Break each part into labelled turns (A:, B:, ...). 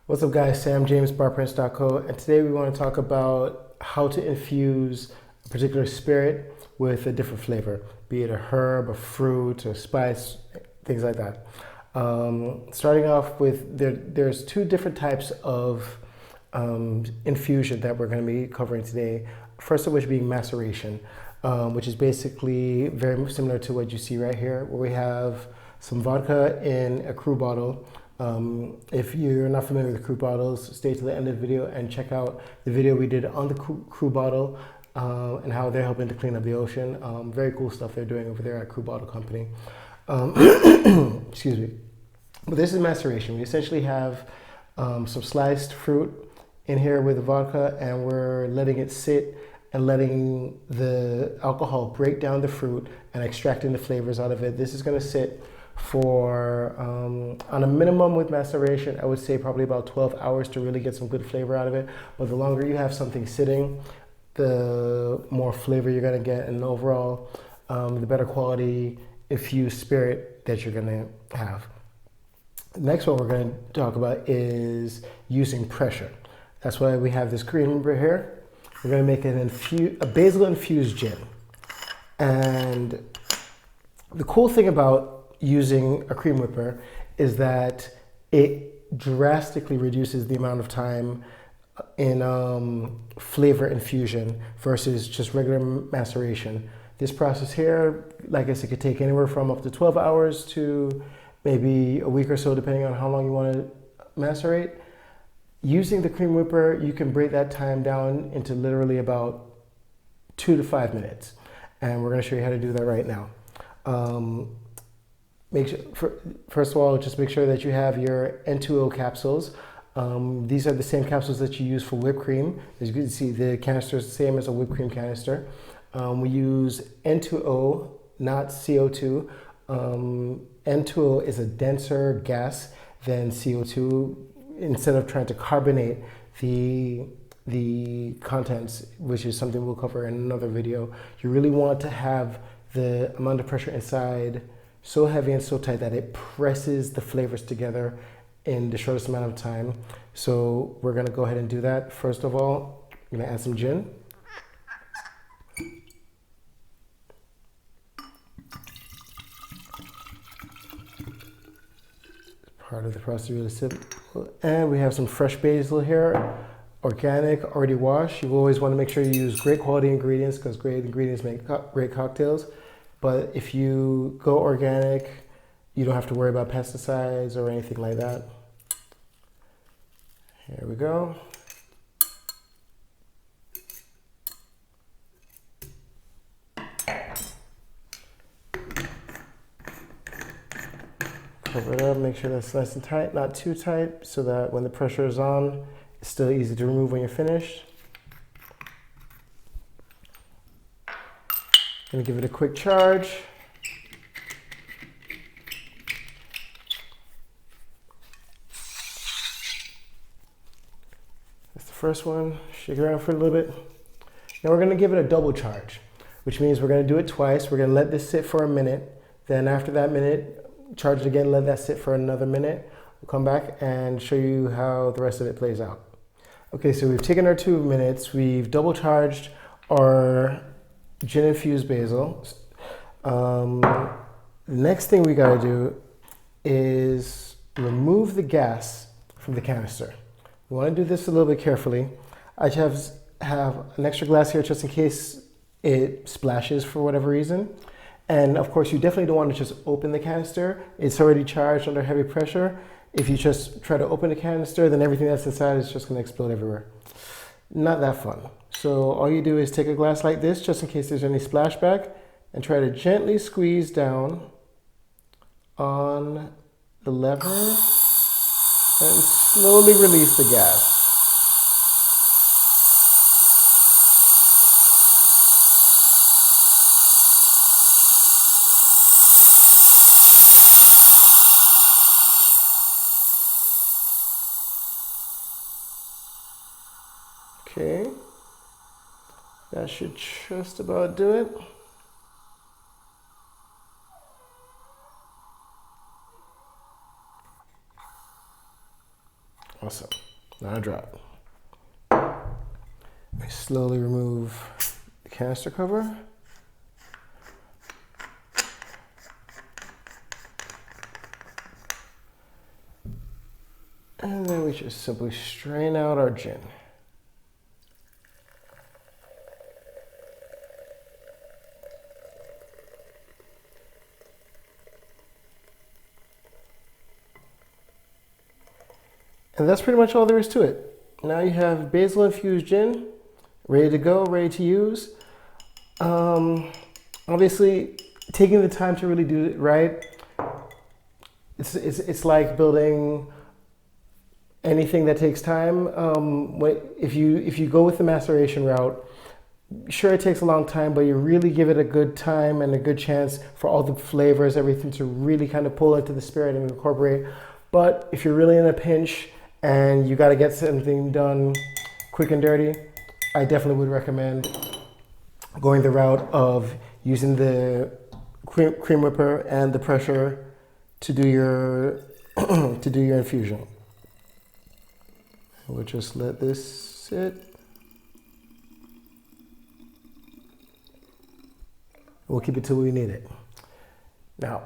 A: What's up guys, Sam James, Barprints.co, and today we want to talk about how to infuse a particular spirit with a different flavor, be it a herb, a fruit, a spice, things like that. Starting off with, there's two different types of infusion that we're going to be covering today. First of which being maceration, which is basically very similar to what you see right here, where we have some vodka in a crew bottle. If you're not familiar with crew bottles, stay to the end of the video and check out the video we did on the crew bottle and how they're helping to clean up the ocean. Very cool stuff they're doing over there at Crew Bottle Company. Excuse me. But this is maceration. We essentially have some sliced fruit in here with the vodka, and we're letting it sit and letting the alcohol break down the fruit and extracting the flavors out of it. This is going to sit for, on a minimum with maceration, I would say probably about 12 hours to really get some good flavor out of it. But the longer you have something sitting, the more flavor you're going to get, and overall, the better quality infused spirit that you're going to have. Next one we're going to talk about is using pressure. That's why we have this cream right here. We're going to make a basil infused gin. And the cool thing about using a cream whipper is that it drastically reduces the amount of time in flavor infusion versus just regular maceration. This process here, like I said, could take anywhere from up to 12 hours to maybe a week or so, depending on how long you want to macerate. Using the cream whipper, you can break that time down into literally about 2 to 5 minutes. And we're going to show you how to do that right now. First of all, just make sure that you have your N2O capsules. These are the same capsules that you use for whipped cream. As you can see, the canister is the same as a whipped cream canister. We use N2O, not CO2. N2O is a denser gas than CO2. Instead of trying to carbonate the contents, which is something we'll cover in another video, you really want to have the amount of pressure inside so heavy and so tight that it presses the flavors together in the shortest amount of time. So we're gonna go ahead and do that. First of all, I'm gonna add some gin. Part of the process really simple. And we have some fresh basil here, organic, already washed. You always want to make sure you use great quality ingredients, because great ingredients make great cocktails. But if you go organic, you don't have to worry about pesticides or anything like that. Here we go. Cover it up, make sure that's nice and tight, not too tight, so that when the pressure is on, it's still easy to remove when you're finished. Gonna give it a quick charge. That's the first one. Shake it around for a little bit. Now we're gonna give it a double charge, which means we're gonna do it twice. We're gonna let this sit for a minute. Then after that minute, charge it again, let that sit for another minute. We'll come back and show you how the rest of it plays out. Okay, so we've taken our 2 minutes. We've double charged our gin infused basil. The next thing we gotta do is remove the gas from the canister. We wanna do this a little bit carefully. I just have an extra glass here just in case it splashes for whatever reason. And of course, you definitely don't want to just open the canister. It's already charged under heavy pressure. If you just try to open the canister, then everything that's inside is just going to explode everywhere. Not that fun. So all you do is take a glass like this, just in case there's any splashback, and try to gently squeeze down on the lever and slowly release the gas. Okay, that should just about do it. Awesome. Not a drop. I slowly remove the canister cover. And then we just simply strain out our gin. And that's pretty much all there is to it. Now you have basil infused gin, ready to go, ready to use. Obviously, taking the time to really do it right, it's like building anything that takes time. If you go with the maceration route, sure it takes a long time, but you really give it a good time and a good chance for all the flavors, everything to really kind of pull into the spirit and incorporate. But if you're really in a pinch and you got to get something done quick and dirty, I definitely would recommend going the route of using the cream whipper and the pressure to do your to do your infusion. We'll just let this sit. We'll keep it till we need it. Now,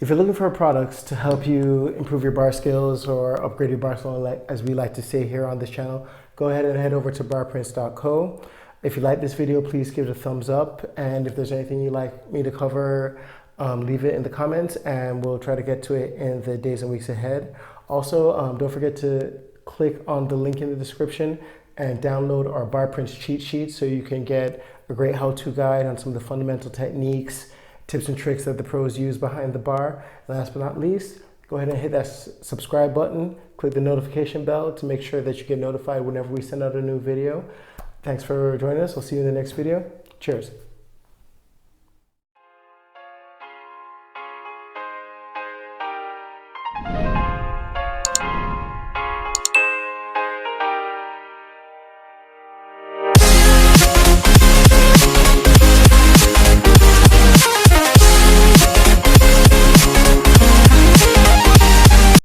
A: if you're looking for products to help you improve your bar skills or upgrade your bar skill, as we like to say here on this channel, go ahead and head over to barprints.co. If you like this video, please give it a thumbs up. And if there's anything you'd like me to cover, leave it in the comments and we'll try to get to it in the days and weeks ahead. Also, don't forget to click on the link in the description and download our Barprints cheat sheet so you can get a great how-to guide on some of the fundamental techniques, tips and tricks that the pros use behind the bar. And last but not least, go ahead and hit that subscribe button, click the notification bell to make sure that you get notified whenever we send out a new video. Thanks for joining us. We'll see you in the next video. Cheers.